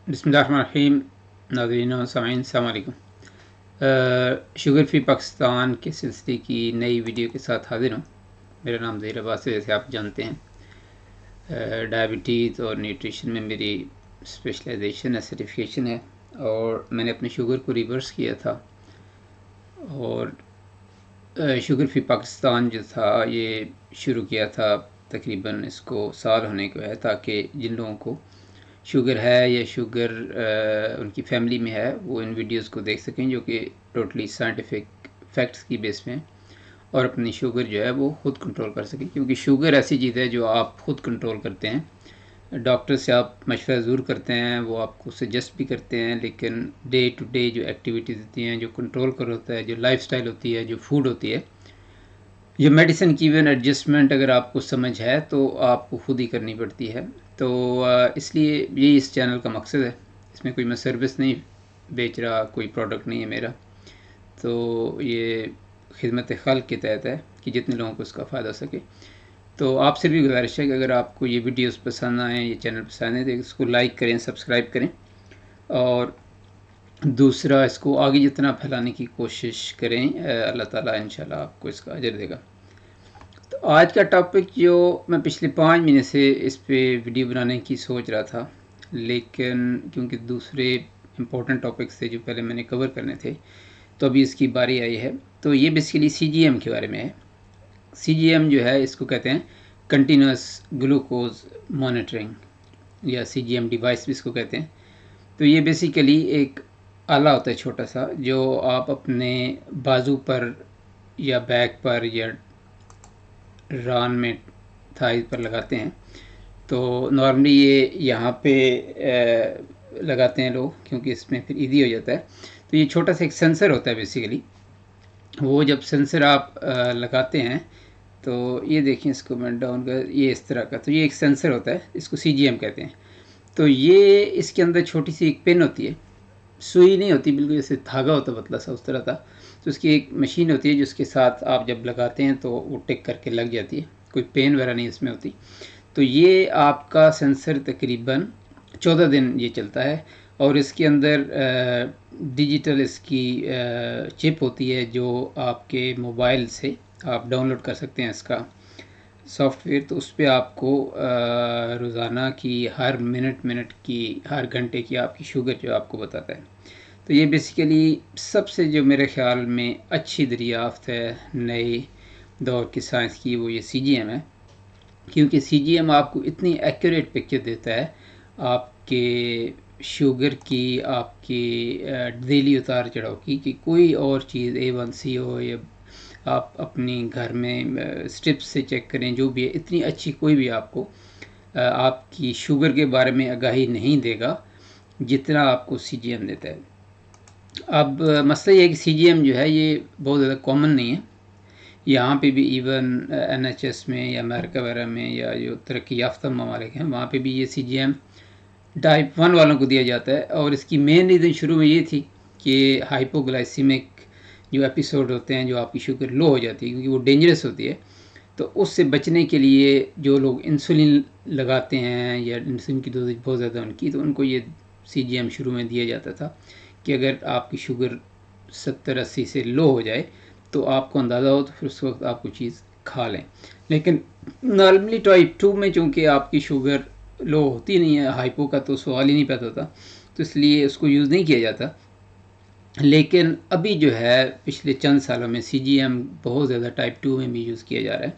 बिस्मिल्लाहिर्रहमानिर्रहीम। नाज़रीन व सामीन, अस्सलाम वालेकुम। शुगर फ्री पाकिस्तान के सिलसिले की नई वीडियो के साथ हाजिर हूँ। मेरा नाम ज़हीर अब्बास है, जैसे आप जानते हैं। डायबिटीज़ और न्यूट्रिशन में मेरी स्पेशलाइजेशन है, सर्टिफिकेशन है, और मैंने अपने शुगर को रिवर्स किया था। और शुगर फ्री पाकिस्तान जो था ये शुरू किया था, तकरीबन इसको साल होने को है, ताकि जिन लोगों को शुगर है या शुगर उनकी फैमिली में है वो इन वीडियोस को देख सकें, जो कि टोटली साइंटिफिक फैक्ट्स की बेस में, और अपनी शुगर जो है वो खुद कंट्रोल कर सकें। क्योंकि शुगर ऐसी चीज़ है जो आप खुद कंट्रोल करते हैं। डॉक्टर से आप मशवरा ज़रूर करते हैं, वो आपको सजेस्ट भी करते हैं, लेकिन डे टू डे जो एक्टिविटीज़ होती हैं, जो कंट्रोल कर होता है, जो लाइफस्टाइल होती है, जो फूड होती है, ये मेडिसिन की इवन एडजस्टमेंट अगर आपको समझ है तो आपको खुद ही करनी पड़ती है। तो इसलिए ये इस चैनल का मकसद है। इसमें कोई मैं सर्विस नहीं बेच रहा, कोई प्रोडक्ट नहीं है मेरा। तो ये खिदमत खल्क के तहत है कि जितने लोगों को इसका फ़ायदा सके। तो आपसे भी गुजारिश है कि अगर आपको ये वीडियोस पसंद आएँ, ये चैनल पसंद आए, तो इसको लाइक करें, सब्सक्राइब करें, और दूसरा इसको आगे जितना फैलाने की कोशिश करें। अल्लाह ताला इंशाल्लाह आपको इसका अजर देगा। तो आज का टॉपिक जो मैं पिछले 5 महीने से इस पे वीडियो बनाने की सोच रहा था, लेकिन क्योंकि दूसरे इम्पोर्टेंट टॉपिक्स थे जो पहले मैंने कवर करने थे, तो अभी इसकी बारी आई है। तो ये बेसिकली CGM के बारे में है। CGM जो है, इसको कहते हैं कंटिन्यूस ग्लूकोज मॉनिटरिंग, या CGM डिवाइस भी इसको कहते हैं। तो ये बेसिकली एक आला होता है छोटा सा, जो आप अपने बाजू पर या बैक पर या रान में, थाई पर लगाते हैं। तो नॉर्मली ये यहाँ पे लगाते हैं लोग, क्योंकि इसमें फिर ईजी हो जाता है। तो ये छोटा सा एक सेंसर होता है बेसिकली। वो जब सेंसर आप लगाते हैं, तो ये देखिए, इसको मैं डाउन कर, ये इस तरह का, तो ये एक सेंसर होता है, इसको CGM कहते हैं। तो ये इसके अंदर छोटी सी एक पिन होती है, सुई नहीं होती, बिल्कुल जैसे धागा होता पतला सा, उस तरह था। तो उसकी एक मशीन होती है जिसके साथ आप जब लगाते हैं तो वो टिक करके लग जाती है, कोई पेन वगैरह नहीं इसमें होती। तो ये आपका सेंसर तकरीबन 14 दिन ये चलता है, और इसके अंदर डिजिटल इसकी चिप होती है, जो आपके मोबाइल से आप डाउनलोड कर सकते हैं इसका सॉफ्टवेयर। तो उस पर आपको रोज़ाना की, हर मिनट की, हर घंटे की आपकी शुगर जो आपको बताता है। तो ये बेसिकली सबसे जो मेरे ख्याल में अच्छी दरियाफ्त है नए दौर की साइंस की, वो ये CGM है। क्योंकि CGM आपको इतनी एक्यूरेट पिक्चर देता है आपके शुगर की, आपकी डेली उतार चढ़ाव की, कि कोई और चीज़ A1C हो, या आप अपनी घर में स्ट्रिप्स से चेक करें, जो भी है, इतनी अच्छी कोई भी आपको आपकी शुगर के बारे में आगाही नहीं देगा जितना आपको CGM देता है। अब मसला ये है कि CGM जो है ये बहुत ज़्यादा कॉमन नहीं है। यहाँ पे भी इवन NHS में या अमेरिका वगैरह में, या जो तरक्की याफ्ता ममालिक हैं, वहाँ पे भी ये CGM टाइप 1 वालों को दिया जाता है। और इसकी मेन रीज़न शुरू में ये थी कि हाइपोग्लाइसीमिक जो एपिसोड होते हैं, जो आपकी शुगर लो हो जाती है, क्योंकि वो डेंजरस होती है, तो उससे बचने के लिए जो लोग इंसुलिन लगाते हैं, या इंसुलिन की डोजेज बहुत ज़्यादा उनकी, तो उनको ये CGM शुरू में दिया जाता था कि अगर आपकी शुगर 70-80 से लो हो जाए तो आपको अंदाज़ा हो, तो फिर उस वक्त आप कोई चीज़ खा लें। लेकिन नॉर्मली टाइप 2 में चूँकि आपकी शुगर लो होती नहीं है, हाइपो का तो सवाल ही नहीं पैदा होता, तो इसलिए उसको यूज़ नहीं किया जाता। लेकिन अभी जो है पिछले चंद सालों में CGM बहुत ज़्यादा टाइप 2 में भी यूज़ किया जा रहा है।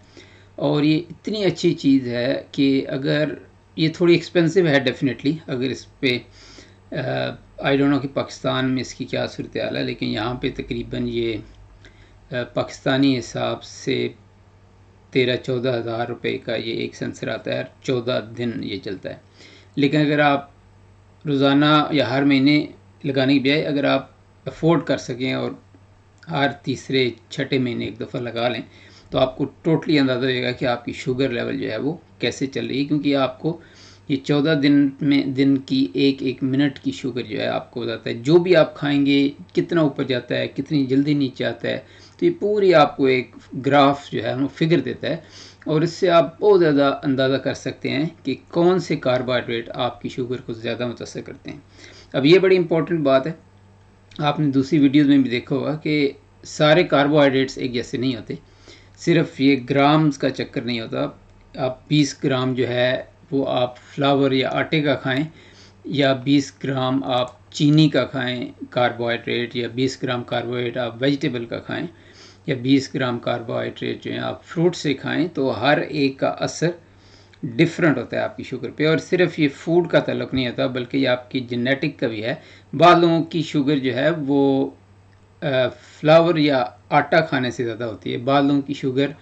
और ये इतनी अच्छी चीज़ है कि अगर ये थोड़ी एक्सपेंसिव है डेफिनेटली, अगर इस पर आई डोंट नो कि पाकिस्तान में इसकी क्या सूरत हाल है, लेकिन यहाँ पे तकरीबन ये पाकिस्तानी हिसाब से 13-14 हज़ार रुपये का ये एक सेंसर आता है, 14 दिन ये चलता है। लेकिन अगर आप रोज़ाना या हर महीने लगाने की बजाय अगर आप अफोर्ड कर सकें और हर तीसरे छठे महीने एक दफ़ा लगा लें, तो आपको टोटली अंदाज़ा होगा कि आपकी शुगर लेवल जो है वो कैसे चल रही है। क्योंकि आपको ये 14 दिन की एक एक मिनट की शुगर जो है आपको बताता है, जो भी आप खाएंगे कितना ऊपर जाता है, कितनी जल्दी नीचे आता है। तो ये पूरी आपको एक ग्राफ जो है वो फिगर देता है। और इससे आप बहुत ज़्यादा अंदाज़ा कर सकते हैं कि कौन से कार्बोहाइड्रेट आपकी शुगर को ज़्यादा मुतासर करते हैं। अब ये बड़ी इंपॉर्टेंट बात है, आपने दूसरी वीडियोज़ में भी देखा होगा कि सारे कार्बोहाइड्रेट्स एक जैसे नहीं होते। सिर्फ ये ग्राम्स का चक्कर नहीं होता। आप 20 ग्राम जो है वो आप फ्लावर या आटे का खाएं, या 20 ग्राम आप चीनी का खाएं कार्बोहाइड्रेट, या 20 ग्राम कार्बोहाइड्रेट आप वेजिटेबल का खाएं, या 20 ग्राम कार्बोहाइड्रेट जो है आप फ्रूट से खाएं, तो हर एक का असर डिफरेंट होता है आपकी शुगर पे। और सिर्फ ये फूड का ताल्लुक नहीं होता, बल्कि ये आपकी जेनेटिक का भी है। बाद लोगों की शुगर जो है वो फ्लावर या आटा खाने से ज़्यादा होती है, बाद लोगों की शुगर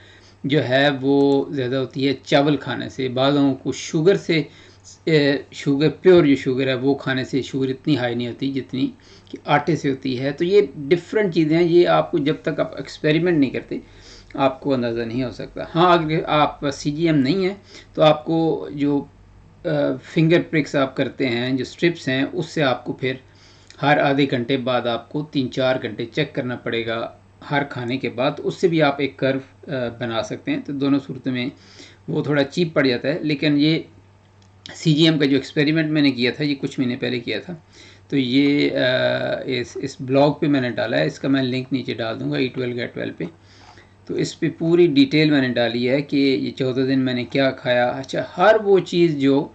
जो है वो ज़्यादा होती है चावल खाने से, बाद लोगों को शुगर से शुगर प्योर जो शुगर है वो खाने से शुगर इतनी हाई नहीं होती जितनी कि आटे से होती है। तो ये डिफरेंट चीज़ें हैं, ये आपको जब तक आप एक्सपेरिमेंट नहीं करते आपको अंदाज़ा नहीं हो सकता। हाँ, अगर आप CGM नहीं है तो आपको जो फिंगर प्रिक्स आप करते हैं, जो स्ट्रिप्स हैं, उससे आपको फिर हर आधे घंटे बाद आपको 3-4 घंटे चेक करना पड़ेगा हर खाने के बाद। उससे भी आप एक कर्व बना सकते हैं। तो दोनों सूरतों में वो थोड़ा चीप पड़ जाता है। लेकिन ये CGM का जो एक्सपेरिमेंट मैंने किया था, ये कुछ महीने पहले किया था, तो ये इस ब्लॉग पे मैंने डाला है। इसका मैं लिंक नीचे डाल दूंगा Eat Well Get Well पे। तो इस पे पूरी डिटेल मैंने डाली है कि ये 14 दिन मैंने क्या खाया। अच्छा, हर वो चीज़ जो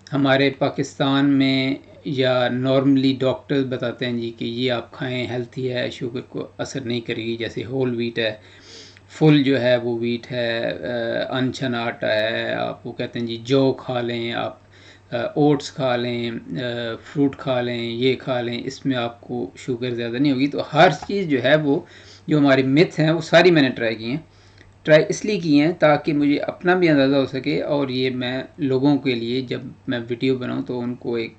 हमारे पाकिस्तान में या नॉर्मली डॉक्टर्स बताते हैं जी कि ये आप खाएं, हेल्थी है, शुगर को असर नहीं करेगी, जैसे होल व्हीट है, फुल जो है वो व्हीट है, अनछना आटा है, आप वो कहते हैं जी जौ खा लें, आप ओट्स खा लें, फ्रूट खा लें, ये खा लें, इसमें आपको शुगर ज़्यादा नहीं होगी। तो हर चीज़ जो है वो जो हमारी मिथ हैं वो सारी मैंने ट्राई की हैं। ट्राई इसलिए की हैं ताकि मुझे अपना भी अंदाज़ा हो सके, और ये मैं लोगों के लिए जब मैं वीडियो बनाऊं तो उनको एक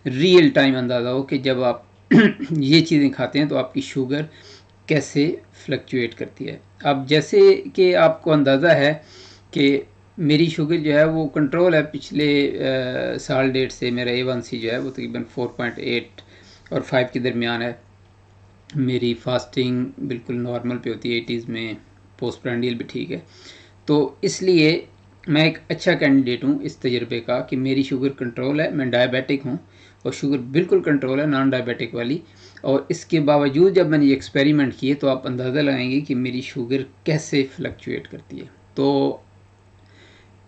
रियल टाइम अंदाज़ा हो कि जब आप ये चीज़ें खाते हैं तो आपकी शुगर कैसे फ्लक्चुएट करती है। अब जैसे कि आपको अंदाज़ा है कि मेरी शुगर जो है वो कंट्रोल है, पिछले साल डेढ़ से मेरा A1C जो है वो तकरीबन 4.8 और 5 के दरमियान है। मेरी फास्टिंग बिल्कुल नॉर्मल पे होती है 80s में, पोस्ट प्रेंडियल भी ठीक है। तो इसलिए मैं एक अच्छा कैंडिडेट हूँ इस तजर्बे का कि मेरी शुगर कंट्रोल है, मैं डायबिटिक हूँ और शुगर बिल्कुल कंट्रोल है, नॉन डायबिटिक वाली। और इसके बावजूद जब मैंने ये एक्सपेरिमेंट किए तो आप अंदाज़ा लगाएंगे कि मेरी शुगर कैसे फ्लक्चुएट करती है। तो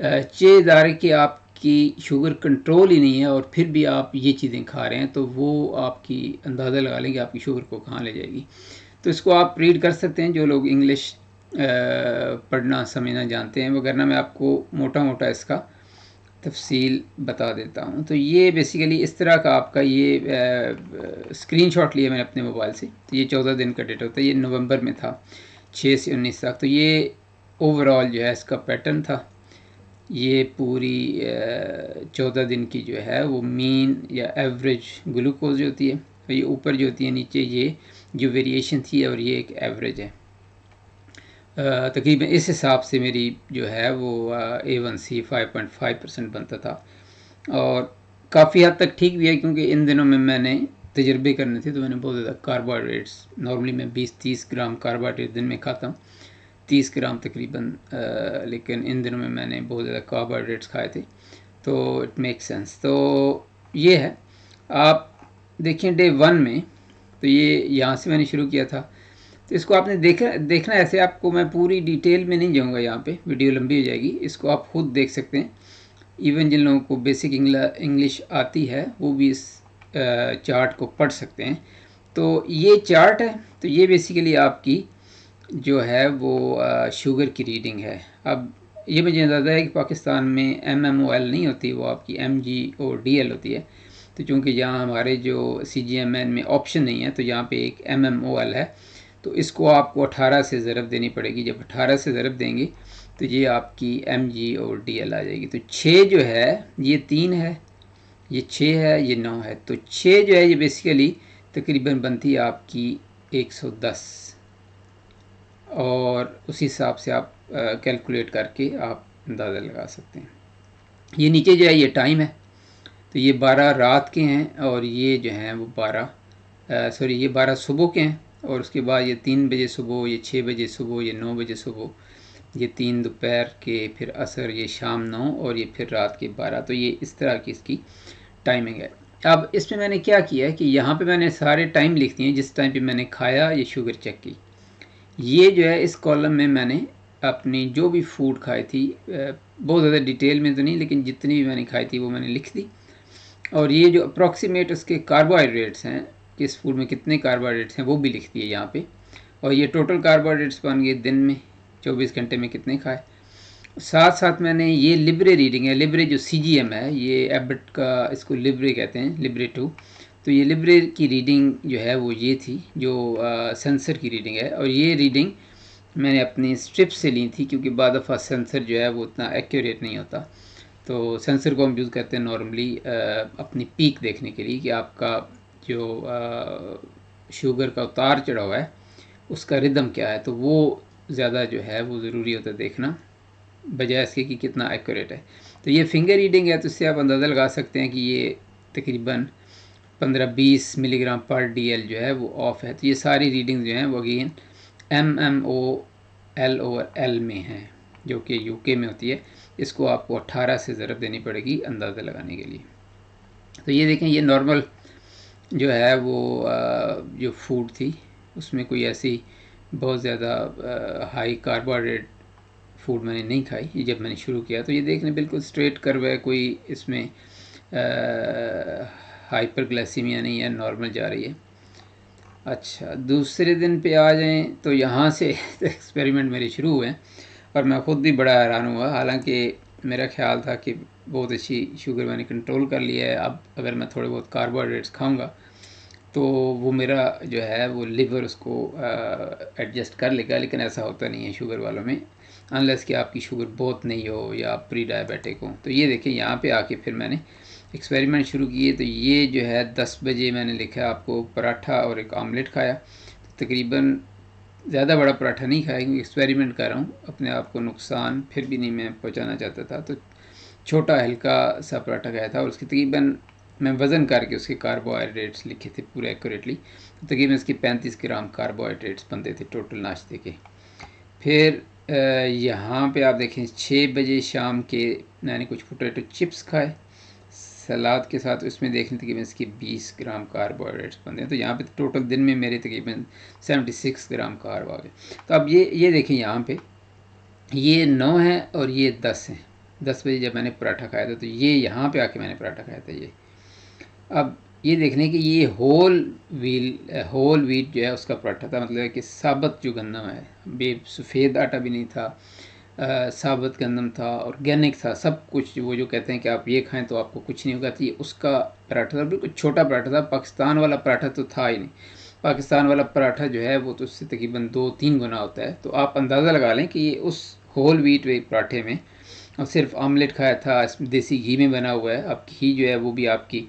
चेज़ार कि आपकी शुगर कंट्रोल ही नहीं है और फिर भी आप ये चीज़ें खा रहे हैं, तो वो आपकी अंदाज़ा लगा लेंगे आपकी शुगर को कहाँ ले जाएगी। तो इसको आप रीड कर सकते हैं, जो लोग इंग्लिश पढ़ना समझना जानते हैं, वगरना मैं आपको मोटा मोटा इसका तफसील बता देता हूँ। तो ये बेसिकली इस तरह का आपका ये स्क्रीनशॉट लिया मैंने अपने मोबाइल से। तो ये 14 दिन का डेटा होता है, ये नवंबर में था 6 से 19 तक। तो ये ओवरऑल जो है इसका पैटर्न था। ये पूरी 14 दिन की जो है वो मीन या एवरेज ग्लूकोज जो होती है, तो ये ऊपर जो होती है, नीचे ये जो वेरिएशन थी, और ये एक एवरेज है। तकरीबन इस हिसाब से मेरी जो है वो A1C 5.5% बनता था, और काफ़ी हद तक ठीक भी है, क्योंकि इन दिनों में मैंने तजर्बे करने थे तो मैंने बहुत ज़्यादा कार्बोहाइड्रेट्स, नॉर्मली मैं 20-30 ग्राम कार्बोहाइड्रेट दिन में खाता हूँ, 30 ग्राम तकरीबन, लेकिन इन दिनों में मैंने बहुत ज़्यादा कार्बोहाइड्रेट्स खाए थे, तो इट मेक सेंस। तो ये है, आप देखिए डे 1 में, तो ये यहाँ से मैंने शुरू किया था। तो इसको आपने देखना ऐसे, आपको मैं पूरी डिटेल में नहीं जाऊँगा, यहाँ पे वीडियो लंबी हो जाएगी, इसको आप खुद देख सकते हैं। इवन जिन लोगों को बेसिक इंग्लिश आती है वो भी इस चार्ट को पढ़ सकते हैं। तो ये चार्ट है, तो ये बेसिकली आपकी जो है वो शुगर की रीडिंग है। अब ये मुझे अंदाज़ा है कि पाकिस्तान में MMOL नहीं होती, वो आपकी MGODL होती है। तो चूँकि यहाँ हमारे जो CGMN में ऑप्शन नहीं है, तो यहाँ पे एक MMOL है, तो इसको आपको 18 से ज़रब देनी पड़ेगी। जब 18 से ज़रब देंगे तो ये आपकी MGODL आ जाएगी। तो 6 जो है ये 3 है, ये 6 है, ये 9 है। तो 6 जो है ये बेसिकली तकरीबन बनती है आपकी 110, और उसी हिसाब से आप कैलकुलेट करके आप अंदाज़ा लगा सकते हैं। ये नीचे जो है ये टाइम है, तो ये 12 रात के हैं, और ये जो हैं वो 12 सुबह के हैं, और उसके बाद ये 3 बजे सुबह, ये 6 बजे सुबह, ये 9 बजे सुबह, ये 3 दोपहर के, फिर असर, ये शाम 9 और ये फिर रात के 12। तो ये इस तरह की इसकी टाइमिंग है। अब इसमें मैंने क्या किया है कि यहाँ पे मैंने सारे टाइम लिख दिए जिस टाइम पे मैंने खाया, ये शुगर चेक की। ये जो है इस कॉलम में मैंने अपनी जो भी फूड खाई थी, बहुत ज़्यादा डिटेल में तो नहीं, लेकिन जितनी भी मैंने खाई थी वो मैंने लिख दी। और ये जो अप्रॉक्सीमेट उसके कार्बोहाइड्रेट्स हैं, किस फूड में कितने कार्बोहाइड्रेट्स हैं, वो भी लिख दिए यहाँ पे। और ये टोटल कार्बोहाइड्रेट्स बन गए दिन में 24 घंटे में कितने खाए। साथ साथ मैंने ये लिब्रे रीडिंग है, लिब्रे जो CGM है, ये एबट का, इसको लिब्रे कहते हैं, लिब्रे 2। तो ये लिब्रे की रीडिंग जो है वो ये थी, जो सेंसर की रीडिंग है। और ये रीडिंग मैंने अपनी स्ट्रिप से ली थी, क्योंकि बाद दफ़ा सेंसर जो है वो उतना एक्यूरेट नहीं होता। तो सेंसर को हम यूज़ करते हैं नॉर्मली अपनी पीक देखने के लिए कि आपका जो शुगर का उतार चढ़ाव है उसका रिदम क्या है। तो वो ज़्यादा जो है वो ज़रूरी होता है देखना, बजाय इसके कि कितना एक्यूरेट है। तो ये फिंगर रीडिंग है, तो इससे आप अंदाज़ा लगा सकते हैं कि ये तकरीबन 15-20 मिलीग्राम पर DL जो है वो ऑफ है। तो ये सारी रीडिंग जो हैं वो अगेन mmol/L में हैं, जो कि UK में होती है। इसको आपको 18 से ज़रब देनी पड़ेगी अंदाज़ा लगाने के लिए। तो ये देखें, ये नॉर्मल जो है वो जो फूड थी उसमें कोई ऐसी बहुत ज़्यादा हाई कार्बोहाइड्रेट फूड मैंने नहीं खाई। ये जब मैंने शुरू किया तो ये देखने बिल्कुल स्ट्रेट कर्व है, कोई इसमें हाइपरग्लाइसीमिया नहीं है, नॉर्मल जा रही है। अच्छा, दूसरे दिन पे आ जाएं तो यहाँ से एक्सपेरिमेंट मेरे शुरू हुए और मैं ख़ुद भी बड़ा हैरान हुआ। हालांकि मेरा ख्याल था कि बहुत अच्छी शुगर मैंने कंट्रोल कर लिया है, अब अगर मैं थोड़े बहुत कार्बोहाइड्रेट्स खाऊंगा तो वो मेरा जो है वो लिवर उसको एडजस्ट कर लेगा। लेकिन ऐसा होता नहीं है शुगर वालों में, अनलेस कि आपकी शुगर बहुत नहीं हो या आप प्री डायबिटिक हो। तो ये देखिए, यहाँ पे आके फिर मैंने एक्सपेरिमेंट शुरू किए। तो ये जो है 10 बजे मैंने लिखा आपको पराठा और एक आमलेट खाया। तो तकरीबन ज़्यादा बड़ा पराठा नहीं खाया, क्योंकि एक्सपेरिमेंट कर रहा हूँ, अपने आप को नुकसान फिर भी नहीं मैं पहुँचाना चाहता था। तो छोटा हल्का सा पराठा खाया था और उसकी तकरीबन मैं वज़न करके उसके कार्बोहाइड्रेट्स लिखे थे पूरे एक्यूरेटली। तो तकरीबन इसके 35 ग्राम कार्बोहाइड्रेट्स बनते थे टोटल नाश्ते के। फिर यहाँ पे आप देखें 6 बजे शाम के मैंने कुछ पोटैटो चिप्स खाए सलाद के साथ। उसमें देखने तकरीबन इसके 20 ग्राम कार्बोहाइड्रेट्स बनते हैं। तो यहाँ पे टोटल दिन में मेरे तकरीबन 76 ग्राम कार्ब आ गए। तो अब ये देखें, यहाँ पे ये 9 है और ये 10 है। 10 बजे जब मैंने पराठा खाया था, तो ये यहाँ पे आके मैंने पराठा खाया था। ये अब ये देखने कि ये होल वीट जो है उसका पराठा था, मतलब है कि साबुत जो गंदम है, सफ़ेद आटा भी नहीं था, साबुत गंदम था, ऑर्गेनिक था, सब कुछ। वो जो कहते हैं कि आप ये खाएं तो आपको कुछ नहीं होगा, तो ये उसका पराठा था। बिल्कुल छोटा पराठा था, पाकिस्तान वाला पराठा तो था ही नहीं। पाकिस्तान वाला पराठा जो है वो तो उससे तकरीबन 2-3 गुना होता है। तो आप अंदाज़ा लगा लें कि ये उस होल वीट पराठे में और सिर्फ आमलेट खाया था, देसी घी में बना हुआ है। अब घी जो है वो भी आपकी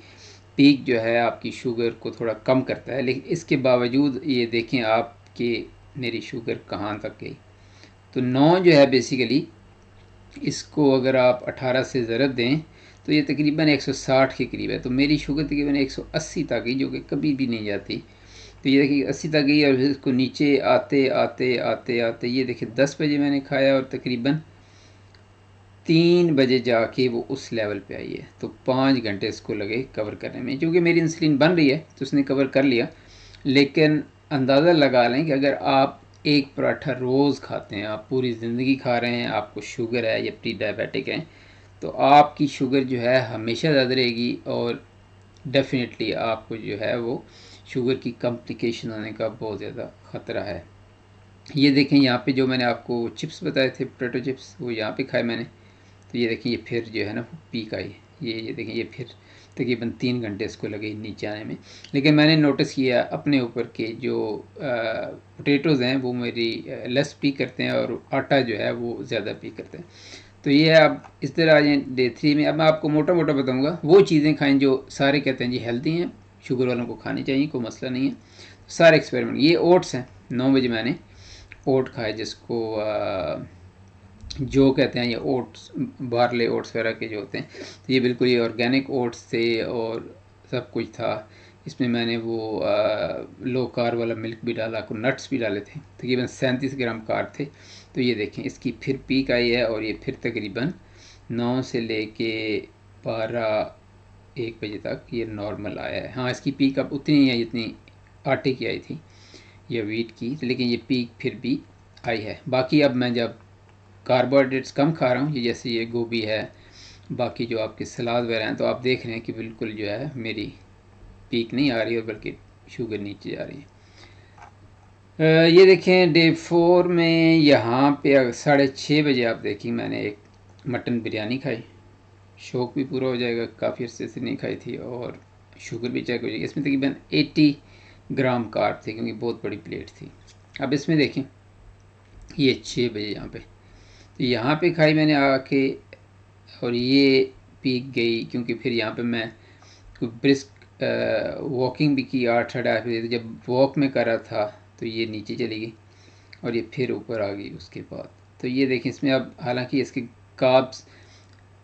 पीक जो है आपकी शुगर को थोड़ा कम करता है, लेकिन इसके बावजूद ये देखें आप कि मेरी शुगर कहाँ तक गई। तो 9 जो है बेसिकली, इसको अगर आप 18 से ज़रब दें तो ये तकरीबन 160 के करीब है। तो मेरी शुगर तकरीबन 180 तक गई, जो कि कभी भी नहीं जाती। तो ये देखिए 80 तक गई और फिर इसको नीचे आते आते आते आते ये देखिए 10 बजे मैंने खाया और तकरीबन 3 बजे जाके वो उस लेवल पे आई है। तो 5 घंटे इसको लगे कवर करने में। क्योंकि मेरी इंसुलिन बन रही है तो उसने कवर कर लिया। लेकिन अंदाज़ा लगा लें कि अगर आप एक पराठा रोज़ खाते हैं, आप पूरी ज़िंदगी खा रहे हैं, आपको शुगर है या प्री डायबिटिक हैं, तो आपकी शुगर जो है हमेशा ज़्यादा रहेगी और डेफिनेटली आपको जो है वो शुगर की कॉम्प्लिकेशन होने का बहुत ज़्यादा ख़तरा है। ये देखें, यहाँ पे जो मैंने आपको चिप्स बताए थे, पोटैटो चिप्स, वो यहाँ पे खाए मैंने। तो ये देखें, ये फिर जो है ना पीक आई। ये देखें, ये फिर तकरीबन 3 घंटे इसको लगे नीचे आने में। लेकिन मैंने नोटिस किया अपने ऊपर के जो पोटैटोज़ हैं वो मेरी लेस पीक करते हैं और आटा जो है वो ज़्यादा पीक करते हैं। तो ये है। अब इस तरह आ जाए डे 3 में। अब मैं आपको मोटा मोटा बताऊँगा, वो चीज़ें खाएँ जो सारे कहते हैं जी हेल्दी हैं, शुगर वालों को खानी चाहिए, कोई मसला नहीं है। सारे एक्सपेरिमेंट। ये ओट्स हैं, 9 बजे मैंने ओट खाए, जिसको जो कहते हैं ये ओट्स, बार्ले ओट्स वगैरह के जो होते हैं। तो ये बिल्कुल ये ऑर्गेनिक ओट्स थे और सब कुछ था। इसमें मैंने वो लो कार्ब वाला मिल्क भी डाला, को नट्स भी डाले थे। तकरीबन 37 ग्राम कार्ब थे। तो ये देखें इसकी फिर पीक आई है और ये फिर तकरीबन 9 से लेके 12-1 बजे तक ये नॉर्मल आया है। हाँ, इसकी पीक अब उतनी ही है जितनी आटे की आई थी या वीट की, लेकिन ये पीक फिर भी आई है। बाकी अब मैं जब कार्बोहाइड्रेट्स कम खा रहा हूँ, ये जैसे ये गोभी है, बाकी जो आपके सलाद वगैरह हैं, तो आप देख रहे हैं कि बिल्कुल जो है मेरी पीक नहीं आ रही है, बल्कि शुगर नीचे जा रही है। ये देखें डे 4 में यहाँ पे 6:30 बजे आप देखिए मैंने एक मटन बिरयानी खाई। शौक भी पूरा हो जाएगा, काफ़ी अर्से से नहीं खाई थी, और शुगर भी चेक हो जाएगी। इसमें तकरीबन 80 ग्राम कार्ब थे, क्योंकि बहुत बड़ी प्लेट थी। अब इसमें देखें ये 6 बजे यहाँ पे, तो यहाँ पे खाई मैंने आके, और ये पीक गई, क्योंकि फिर यहाँ पे मैं कोई ब्रिस्क वॉकिंग भी की 8-8:30 बजे। तो जब वॉक में कर रहा था तो ये नीचे चली गई और ये फिर ऊपर आ गई उसके बाद। तो ये देखें इसमें अब हालांकि इसके कार्ब्स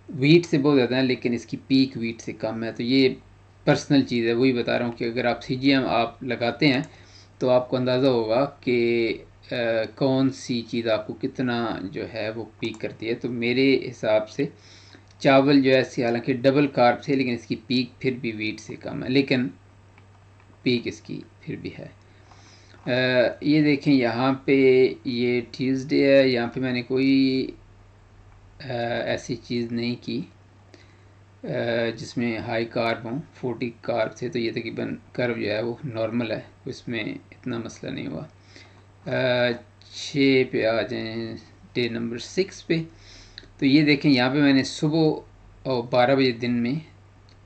वीट से बहुत ज़्यादा है, लेकिन इसकी पीक वीट से कम है। तो ये पर्सनल चीज़ है, वही बता रहा हूँ कि अगर आप CGM आप लगाते हैं तो आपको अंदाज़ा होगा कि कौन सी चीज़ आपको कितना जो है वो पीक करती है। तो मेरे हिसाब से चावल जो है हालांकि डबल कार्ब थे, लेकिन इसकी पीक फिर भी वीट से कम है, लेकिन पीक इसकी फिर भी है। ये देखें यहाँ पे ये ट्यूसडे है, यहाँ पे मैंने कोई ऐसी चीज़ नहीं की जिसमें हाई कार्ब हों। 40 कार्ब थे, तो ये तकरीबन कर्व जो है वो नॉर्मल है, इसमें इतना मसला नहीं हुआ। 6 पे आ जाएं, डे नंबर 6 पे। तो ये देखें यहाँ पे मैंने सुबह और 12 बजे दिन में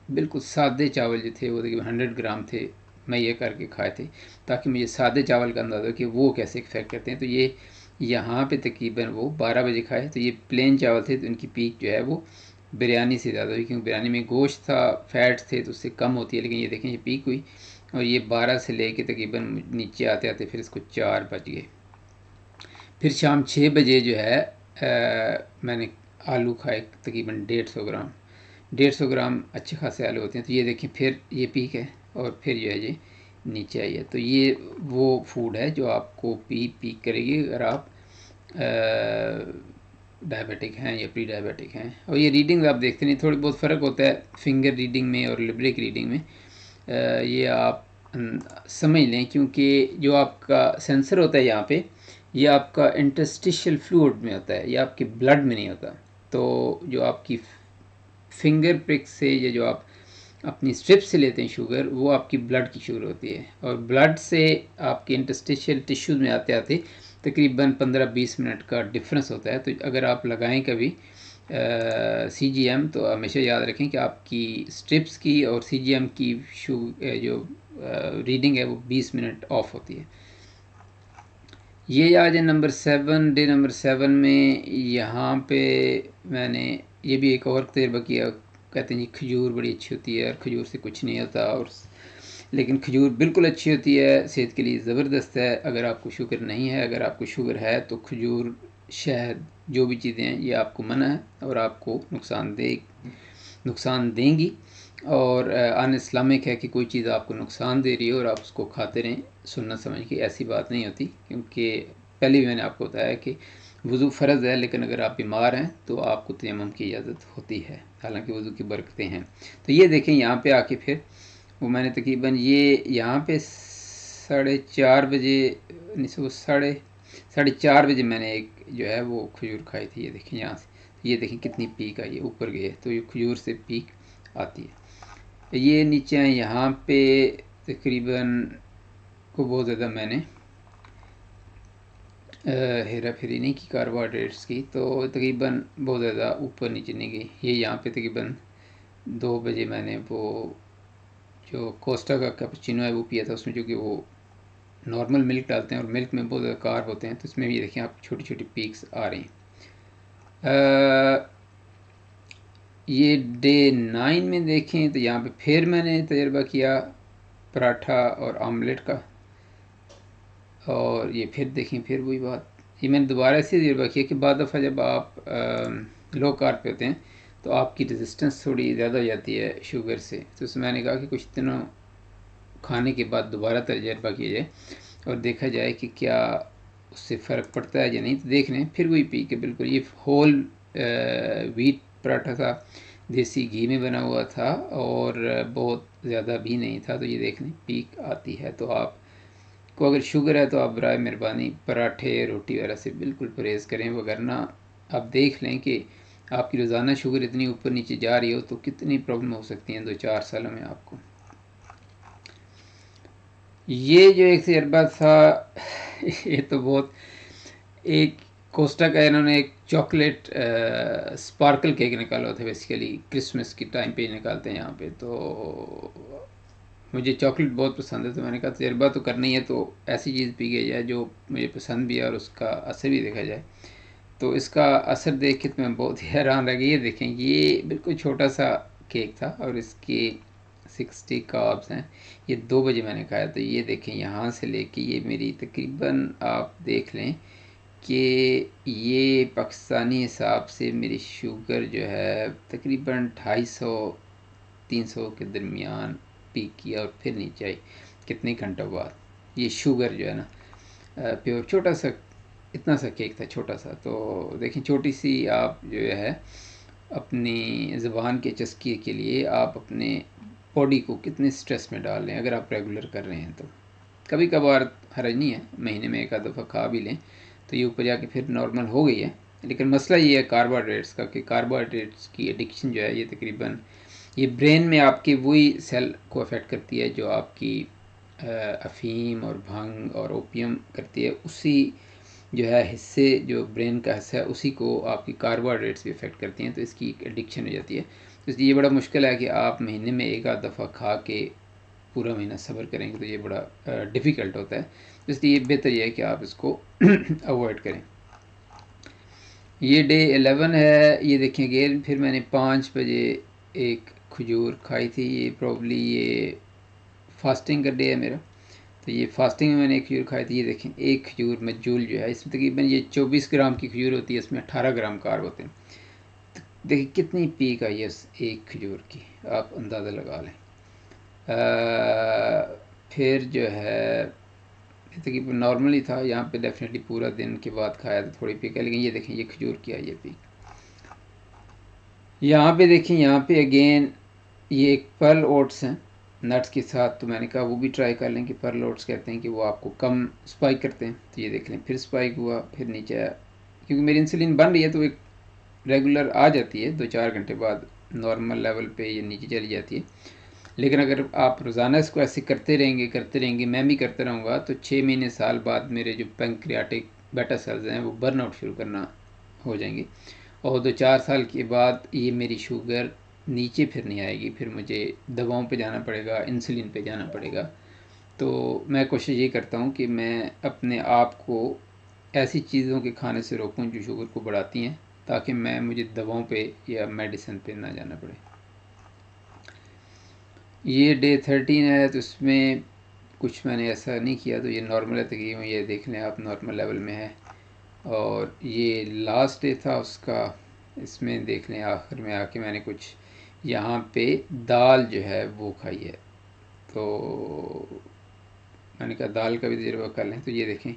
बिल्कुल सादे चावल जो थे वो तकरीबन 100 ग्राम थे, मैं ये करके खाए थे, ताकि मुझे सादे चावल का अंदाज़ा हो कि वो कैसे इफेक्ट करते हैं। तो ये यहाँ पे तकरीबन वो 12 बजे खाए, तो ये प्लेन चावल थे, तो इनकी पीक जो है वो बिरयानी से ज़्यादा हुई, क्योंकि बिरयानी में गोश्त था, फैट्स थे, तो उससे कम होती है। लेकिन ये देखें ये पीक हुई, और ये 12 से लेके तकरीबन नीचे आते आते फिर इसको 4 बज गए। फिर शाम 6 बजे जो है मैंने आलू खाए तकरीबन 150 ग्राम। 150 ग्राम अच्छे खासे आलू होते हैं। तो ये देखें फिर ये पीक है, और फिर जो है ये नीचे आई है। तो ये वो फूड है जो आपको पीक करेगी अगर आप डायबिटिक हैं या प्री डायबिटिक हैं। और ये रीडिंग आप देखते नहीं, थोड़ी बहुत फ़र्क होता है फिंगर रीडिंग में और लिब्रिक रीडिंग में। ये आप समझ लें, क्योंकि जो आपका सेंसर होता है यहाँ पे, ये आपका इंटरस्टिशियल फ्लूइड में होता है, ये आपके ब्लड में नहीं होता। तो जो आपकी फिंगर प्रिक से, ये जो आप अपनी स्ट्रिप से लेते हैं शुगर, वो आपकी ब्लड की शुगर होती है, और ब्लड से आपके इंटरस्टिशियल टिश्यूज़ में आते आते तकरीबन 15-20 मिनट का डिफरेंस होता है। तो अगर आप लगाएं कभी CGM, तो हमेशा याद रखें कि आपकी स्ट्रिप्स की और CGM की जो रीडिंग है वो 20 मिनट ऑफ होती है। ये आज है नंबर 7, डे नंबर 7 में यहाँ पे मैंने ये भी एक और तजर्बा किया। कहते हैं जी खजूर बड़ी अच्छी होती है, और खजूर से कुछ नहीं होता, और लेकिन खजूर बिल्कुल अच्छी होती है, सेहत के लिए ज़बरदस्त है। अगर आपको शुगर नहीं है, अगर आपको शुगर है तो खजूर, शहद, जो भी चीज़ें हैं ये आपको मना है और आपको नुकसान देंगी। और अनइस्लामिक है कि कोई चीज़ आपको नुकसान दे रही है और आप उसको खाते रहें सुन्नत समझ के, ऐसी बात नहीं होती। क्योंकि पहले भी मैंने आपको बताया कि वज़ू फ़र्ज़ है, लेकिन अगर आप बीमार हैं तो आपको तयम्मुम की इजाज़त होती है, हालांकि वज़ू की बरकतें हैं। तो ये देखें यहाँ पे आके फिर वो मैंने तकरीबन ये यहाँ पे 4:30 बजे, नहीं सो 4:30 बजे मैंने एक जो है वो खजूर खाई थी। ये देखें यहाँ से, ये देखें कितनी पीक आई है, ऊपर गई है। तो ये खजूर से पीक आती है। ये नीचे हैं, यहाँ पे तकरीबन को बहुत ज़्यादा मैंने हेरा फेरी नहीं की कार्बोहाइड्रेट्स की, तो तकरीबन बहुत ज़्यादा ऊपर नीचे नहीं गई। ये यहाँ पे तकरीबन 2 बजे मैंने वो जो कोस्टा का कैपुचिनो है वो पिया था, उसमें जो कि वो नॉर्मल मिल्क डालते हैं और मिल्क में बहुत ज़्यादा कार्ब होते हैं, तो इसमें भी देखें आप छोटी छोटी पीक्स आ रही हैं। ये डे 9 में देखें तो यहाँ पे फिर मैंने तजर्बा किया पराठा और आमलेट का, और ये फिर देखें फिर वही बात। ये मैंने दोबारा ऐसे तजर्बा किया कि बाद दफ़ा जब आप लो कार्ब पे होते हैं तो आपकी रेजिस्टेंस थोड़ी ज़्यादा हो जाती है शुगर से। तो उसमें मैंने कहा कि कुछ दिनों खाने के बाद दोबारा तजर्बा किया जाए और देखा जाए कि क्या उससे फ़र्क पड़ता है या नहीं। तो देख लें, फिर वही पी के बिल्कुल। ये होल व्हीट पराठा था, देसी घी में बना हुआ था और बहुत ज़्यादा भी नहीं था। तो ये देख लें, पीक आती है। तो आपको अगर शुगर है तो आप बराए मेहरबानी पराठे रोटी वगैरह से बिल्कुल परहेज़ करें, वगरना आप देख लें कि आपकी रोज़ाना शुगर इतनी ऊपर नीचे जा रही हो तो कितनी प्रॉब्लम हो सकती हैं 2-4 सालों में आपको। ये जो एक तजर्बा था ये तो बहुत, एक कोस्टा का इन्होंने एक चॉकलेट स्पार्कल केक निकाला था, बेसिकली क्रिसमस की टाइम पे निकालते हैं यहाँ पे। तो मुझे चॉकलेट बहुत पसंद है, तो मैंने कहा तजर्बा तो करना ही है, तो ऐसी चीज़ पी गई जाए जो मुझे पसंद भी है और उसका असर भी देखा जाए। तो इसका असर देख के तो मैं बहुत ही हैरान रह गई। ये देखें, ये बिल्कुल छोटा सा केक था और इसके 60 कार्ब्स हैं। ये 2 बजे मैंने खाया। तो ये देखें, यहाँ से लेके ये मेरी तकरीबन आप देख लें कि ये पाकिस्तानी हिसाब से मेरी शुगर जो है तकरीबन 250-300 के दरमियान पीक किया और फिर नीचे आई कितने घंटों बाद। ये शुगर जो है ना, प्योर छोटा सा, इतना सा केक था छोटा सा। तो देखें, छोटी सी आप जो है अपनी ज़ुबान के चस्के के लिए आप अपने बॉडी को कितने स्ट्रेस में डाल लें अगर आप रेगुलर कर रहे हैं। तो कभी कभार हर्ज नहीं है, महीने में एक आध दफ़ा खा भी लें तो ये ऊपर जाके फिर नॉर्मल हो गई है। लेकिन मसला ये है कार्बोहाइड्रेट्स का, कि कार्बोहाइड्रेट्स की एडिक्शन जो है ये तकरीबन ये ब्रेन में आपके वही सेल को अफेक्ट करती है जो आपकी अफ़ीम और भंग और ओपियम करती है। उसी जो है हिस्से, जो ब्रेन का हिस्सा है, उसी को आपकी कार्बोहाइड्रेट्स भी अफेक्ट करती हैं। तो इसकी एक एडिक्शन हो जाती है। तो इसलिए ये बड़ा मुश्किल है कि आप महीने में एक आध दफ़ा खा के पूरा महीना सब्र करेंगे तो ये बड़ा डिफ़िकल्ट होता है। इसलिए बेहतर ये है कि आप इसको अवॉइड करें। ये डे 11 है। ये देखें अगेन, फिर मैंने 5 बजे एक खजूर खाई थी। ये प्रॉब्ली ये फास्टिंग का डे है मेरा। तो ये फास्टिंग में मैंने एक खजूर खाई थी। ये देखें, एक खजूर मजूल जो है, इसमें तकरीबन ये 24 ग्राम की खजूर होती है, इसमें 18 ग्राम कार्ब होते हैं। तो देखिए कितनी पीक आई है एक खजूर की, आप अंदाज़ा लगा लें। फिर जो है तकरीबन नॉर्मल ही था। यहाँ पे डेफिनेटली पूरा दिन के बाद खाया तो थोड़ी पीक है, लेकिन ये देखें, ये खजूर की आई है पीक। यहाँ पे देखें, यहाँ पे अगेन ये एक पर्ल ओट्स हैं नट्स के साथ। तो मैंने कहा वो भी ट्राई कर लें, कि पर्ल ओट्स कहते हैं कि वो आपको कम स्पाइक करते हैं। तो ये देख लें, फिर स्पाइक हुआ, फिर नीचे आया। क्योंकि मेरी इंसुलिन बन रही है तो एक रेगुलर आ जाती है, 2-4 घंटे बाद नॉर्मल लेवल पे ये नीचे चली जाती है। लेकिन अगर आप रोज़ाना इसको ऐसे करते रहेंगे, मैं भी करता रहूँगा, तो 6 महीने साल बाद मेरे जो पैंक्रियाटिक बेटा सेल्स हैं वो बर्न आउट शुरू करना हो जाएंगे और 2-4 साल के बाद ये मेरी शुगर नीचे फिर नहीं आएगी। फिर मुझे दवाओं पे जाना पड़ेगा, इंसुलिन पे जाना पड़ेगा। तो मैं कोशिश ये करता हूँ कि मैं अपने आप को ऐसी चीज़ों के खाने से रोकूं जो शुगर को बढ़ाती हैं, ताकि मुझे दवाओं पे या मेडिसिन पे ना जाना पड़े। ये डे 13 है, तो इसमें कुछ मैंने ऐसा नहीं किया। तो ये नॉर्मल है तकरीबन, ये देख लें आप, नॉर्मल लेवल में है। और ये लास्ट डे था उसका, इसमें देख लें आखिर में आके मैंने कुछ यहाँ पे दाल जो है वो खाई है। तो मैंने कहा दाल का भी तजुर्बा कर लें। तो ये देखें,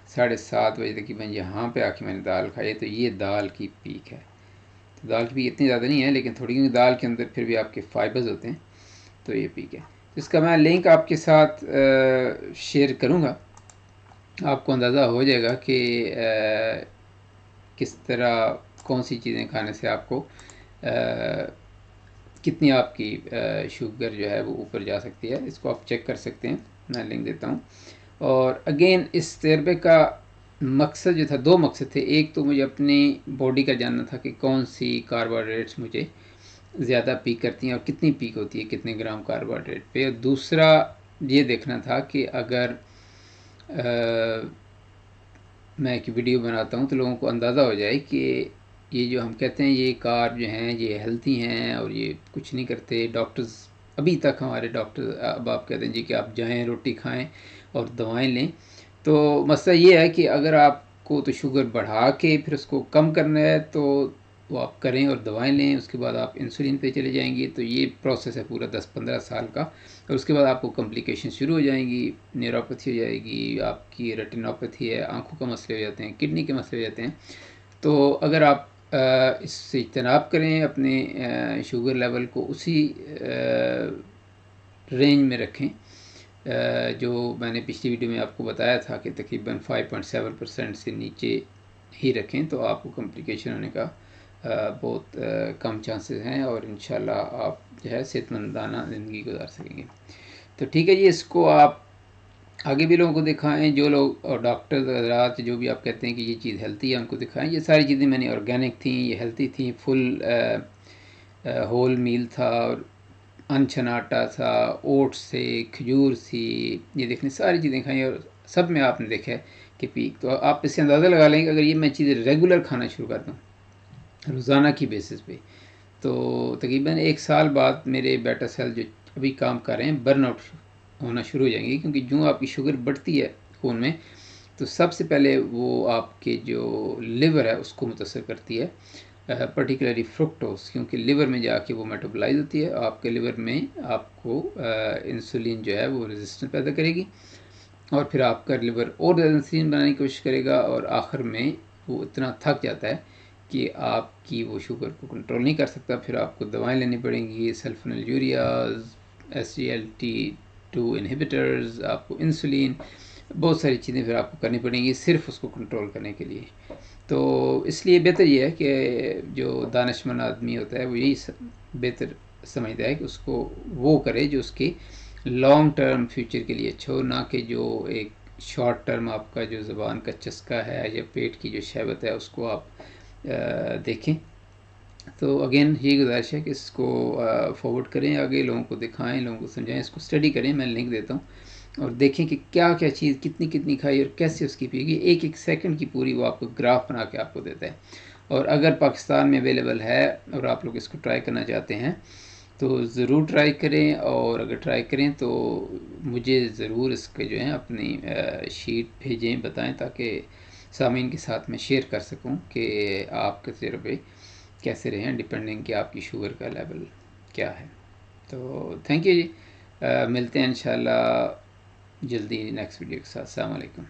7:30 बजे तकरीबन यहाँ पे आके मैंने दाल खाई है। तो ये दाल की पीक है। तो दाल की पीक इतनी ज़्यादा नहीं है, लेकिन थोड़ी, क्योंकि दाल के अंदर फिर भी आपके फाइबर्स होते हैं। तो ये पीक है। तो इसका मैं लिंक आपके साथ शेयर करूँगा, आपको अंदाज़ा हो जाएगा कि किस तरह कौन सी चीज़ें खाने से आपको कितनी आपकी शुगर जो है वो ऊपर जा सकती है। इसको आप चेक कर सकते हैं, मैं लिंक देता हूँ। और अगेन इस तजर्बे का मकसद जो था, 2 मकसद थे। एक तो मुझे अपनी बॉडी का जानना था कि कौन सी कार्बोहाइड्रेट्स मुझे ज़्यादा पीक करती हैं और कितनी पीक होती है कितने ग्राम कार्बोहाइड्रेट पे। और दूसरा ये देखना था कि अगर मैं एक वीडियो बनाता हूँ तो लोगों को अंदाज़ा हो जाए कि ये जो हम कहते हैं ये कार्ब जो हैं ये हेल्थी हैं और ये कुछ नहीं करते। डॉक्टर्स, अभी तक हमारे डॉक्टर, अब आप कहते हैं जी कि आप जाएं रोटी खाएं और दवाएं लें। तो मसला ये है कि अगर आपको तो शुगर बढ़ा के फिर उसको कम करना है, तो वो आप करें और दवाएं लें, उसके बाद आप इंसुलिन पे चले जाएंगे। तो ये प्रोसेस है पूरा 10-15 साल का। और उसके बाद आपको कॉम्प्लिकेशन शुरू हो जाएंगी, न्यूरोपैथी हो जाएगी, आपकी रेटिनोपैथी है, आंखों का मसले हो जाते हैं, किडनी के मसले हो जाते हैं। तो अगर आप इससे इज्तनाब करें, अपने शुगर लेवल को उसी रेंज में रखें जो मैंने पिछली वीडियो में आपको बताया था कि तकरीबन 5.7% से नीचे ही रखें, तो आपको कॉम्प्लिकेशन होने का बहुत कम चांसेस हैं और इंशाल्लाह आप जो है सेहतमंदाना ज़िंदगी गुजार सकेंगे। तो ठीक है जी, इसको आप आगे भी लोगों को दिखाएं, जो लोग और डॉक्टर हज़रात जो भी आप कहते हैं कि ये चीज़ हेल्थी है उनको दिखाएं। ये सारी चीज़ें मैंने ऑर्गेनिक थी, ये हेल्थी थी, फुल होल मील था और अनछन आटा था, ओट्स थे, खजूर थी, ये देखने सारी चीज़ें खाई और सब में आपने देखा है कि पीक। तो आप इससे अंदाज़ा लगा लेंगे अगर ये मैं चीज़ें रेगुलर खाना शुरू कर दूँ रोज़ाना की बेसिस पे, तो तकरीबन 1 साल बाद मेरे बेटा सेल जो अभी काम कर रहे हैं बर्न आउट होना शुरू हो जाएंगे। क्योंकि जो आपकी शुगर बढ़ती है खून में तो सबसे पहले वो आपके जो लिवर है उसको मुतासर करती है, पर्टिकुलरली फ्रुक्टोज, क्योंकि लिवर में जाके वो मेटाबोलाइज होती है। आपके लिवर में आपको इंसुलिन जो है वो रेजिस्टेंस पैदा करेगी और फिर आपका लिवर और ज़्यादा इंसुलिन बनाने की कोशिश करेगा और आखिर में वो इतना थक जाता है कि आपकी वो शुगर को कंट्रोल नहीं कर सकता। फिर आपको दवाएं लेनी पड़ेंगी, सल्फोनिलयूरियाज, SGLT2 इनहिबिटर्स, आपको इंसुलिन, बहुत सारी चीज़ें फिर आपको करनी पड़ेंगी सिर्फ उसको कंट्रोल करने के लिए। तो इसलिए बेहतर ये है कि जो दानिशमंद आदमी होता है वो यही बेहतर समझता है कि उसको वो करे जो उसके लॉन्ग टर्म फ्यूचर के लिए अच्छा हो, ना कि जो एक शॉर्ट टर्म आपका जो ज़बान का चस्का है या पेट की जो शहवत है उसको आप देखें। तो अगेन ये गुजारिश है कि इसको फॉरवर्ड करें, आगे लोगों को दिखाएं, लोगों को समझाएं, इसको स्टडी करें, मैं लिंक देता हूँ और देखें कि क्या क्या चीज़ कितनी कितनी खाई और कैसे उसकी पिएगी। एक एक सेकंड की पूरी वो आपको ग्राफ बना के आपको देता है। और अगर पाकिस्तान में अवेलेबल है और आप लोग इसको ट्राई करना चाहते हैं तो ज़रूर ट्राई करें, और अगर ट्राई करें तो मुझे ज़रूर इसके जो है अपनी शीट भेजें, बताएं, ताकि सामीन के साथ मैं शेयर कर सकूं कि आपके तजर्बे कैसे रहे हैं, डिपेंडिंग कि आपकी शुगर का लेवल क्या है। तो थैंक यू जी, मिलते हैं इंशाल्लाह जल्दी नेक्स्ट वीडियो के साथ। अस्सलाम वालेकुम।